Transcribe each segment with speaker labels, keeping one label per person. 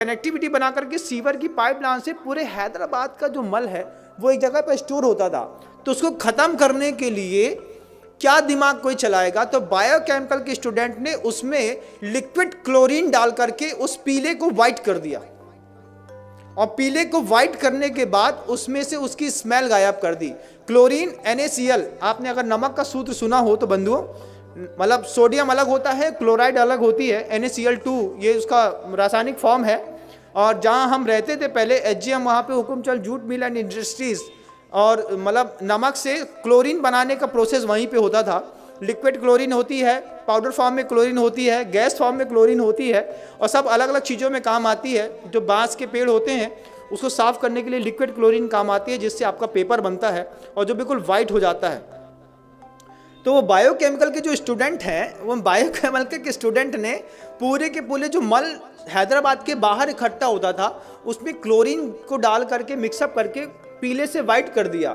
Speaker 1: Connectivity बना करके sewer की पाइपलाइन से पूरे हैदराबाद का जो मल है वो एक जगह पर स्टोर होता था। तो उसको ख़त्म करने के लिए क्या दिमाग कोई चलाएगा, तो बायोकेमिकल के स्टूडेंट ने उसमें लिक्विड क्लोरीन डाल करके उस पीले को वाइट कर दिया, और पीले को वाइट करने के बाद उसमें से उसकी स्मेल गायब कर दी। क्लोरीन NaCl, आपने अगर नमक का सूत्र सुना हो तो बंधुओं, मतलब सोडियम अलग होता है, क्लोराइड अलग होती है, NaCl2 ये उसका रासायनिक फॉर्म है। और जहाँ हम रहते थे पहले HGM, वहाँ पे Hukumchand jute mill and industries, और मतलब नमक से क्लोरीन बनाने का प्रोसेस वहीं पे होता था। लिक्विड क्लोरीन होती है, पाउडर फॉर्म में क्लोरीन होती है, गैस फॉर्म में क्लोरीन होती है, और सब अलग अलग चीज़ों में काम आती है। जो बांस के पेड़ होते हैं उसको साफ़ करने के लिए लिक्विड क्लोरीन काम आती है, जिससे आपका पेपर बनता है और जो बिल्कुल वाइट हो जाता है। तो वो बायोकेमिकल के जो स्टूडेंट हैं, वो बायोकेमिकल के स्टूडेंट ने पूरे के पूरे जो मल हैदराबाद के बाहर इकट्ठा होता था उसमें क्लोरीन को डाल करके मिक्सअप करके पीले से वाइट कर दिया।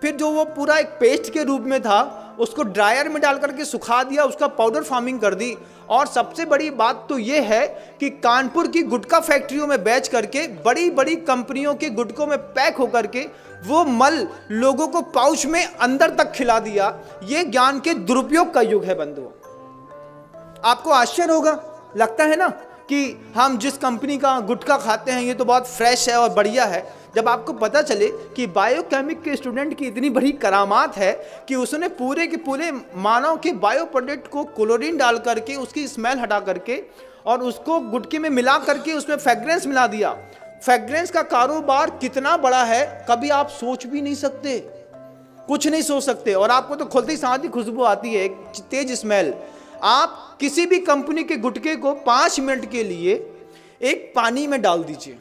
Speaker 1: फिर जो वो पूरा एक पेस्ट के रूप में था उसको ड्रायर में डाल करके सुखा दिया, उसका पाउडर फार्मिंग कर दी। और सबसे बड़ी बात तो ये है कि कानपुर की गुटखा फैक्ट्रियों में बेच करके बड़ी बड़ी कंपनियों के गुटकों में पैक होकर के वो मल लोगों को पाउच में अंदर तक खिला दिया। ये ज्ञान के दुरुपयोग का युग है बंधुओं। आपको आश्चर्य होगा, लगता है ना कि हम जिस कंपनी का गुटखा खाते हैं ये तो बहुत फ्रेश है और बढ़िया है, जब आपको पता चले कि बायोकेमिक के स्टूडेंट की इतनी बड़ी करामात है कि उसने पूरे के पूरे मानव के बायो प्रोडक्ट को क्लोरीन डाल करके उसकी स्मेल हटा करके और उसको गुटके में मिला करके उसमें फ्रेग्रेंस मिला दिया। फ्रेग्रेंस का कारोबार कितना बड़ा है कभी आप सोच भी नहीं सकते, कुछ नहीं सोच सकते। और आपको तो खुलते ही साथ ही खुशबू आती है, एक तेज स्मेल। आप किसी भी कंपनी के गुटके को 5 मिनट के लिए एक पानी में डाल दीजिए,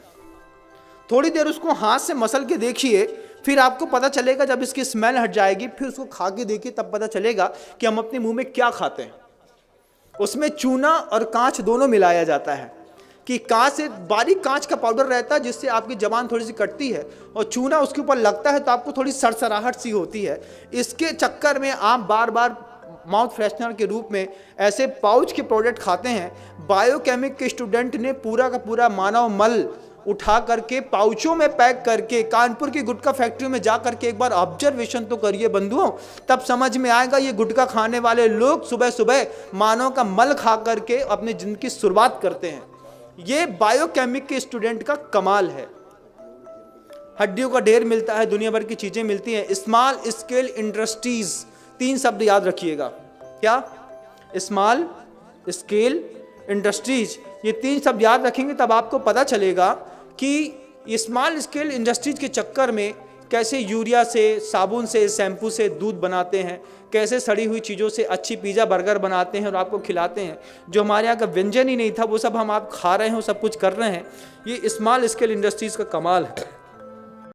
Speaker 1: थोड़ी देर उसको हाथ से मसल के देखिए, फिर आपको पता चलेगा, जब इसकी स्मेल हट जाएगी फिर उसको खा के देखिए, तब पता चलेगा कि हम अपने मुंह में क्या खाते हैं। उसमें चूना और कांच दोनों मिलाया जाता है कि कांच से बारीक कांच का पाउडर रहता है जिससे आपकी जबान थोड़ी सी कटती है, और चूना उसके ऊपर लगता है तो आपको थोड़ी सरसराहट सी होती है। इसके चक्कर में आप बार बार माउथ फ्रेशनर के रूप में ऐसे पाउच के प्रोडक्ट खाते हैं। बायोकेमिक के स्टूडेंट ने पूरा का पूरा मानव मल उठा करके पाउचों में पैक करके कानपुर की गुटखा फैक्ट्री में जा करके एक बार ऑब्जर्वेशन तो करिए बंधुओं, तब समझ में आएगा ये गुटखा खाने वाले लोग सुबह सुबह मानव का मल खा करके अपनी जिंदगी की शुरुआत करते हैं। ये बायोकेमिक के स्टूडेंट का कमाल है। हड्डियों का ढेर मिलता है, दुनिया भर की चीजें मिलती हैं। स्मॉल स्केल इंडस्ट्रीज, 3 शब्द याद रखिएगा। क्या? स्मॉल स्केल इंडस्ट्रीज, ये 3 शब्द याद रखेंगे तब आपको पता चलेगा कि स्मॉल स्केल इंडस्ट्रीज के चक्कर में कैसे यूरिया से, साबुन से, शैम्पू से दूध बनाते हैं, कैसे सड़ी हुई चीज़ों से अच्छी पिज़्ज़ा बर्गर बनाते हैं और आपको खिलाते हैं। जो हमारे यहाँ का व्यंजन ही नहीं था वो सब हम आप खा रहे हैं, वो सब कुछ कर रहे हैं। ये स्मॉल स्केल इंडस्ट्रीज़ का कमाल है।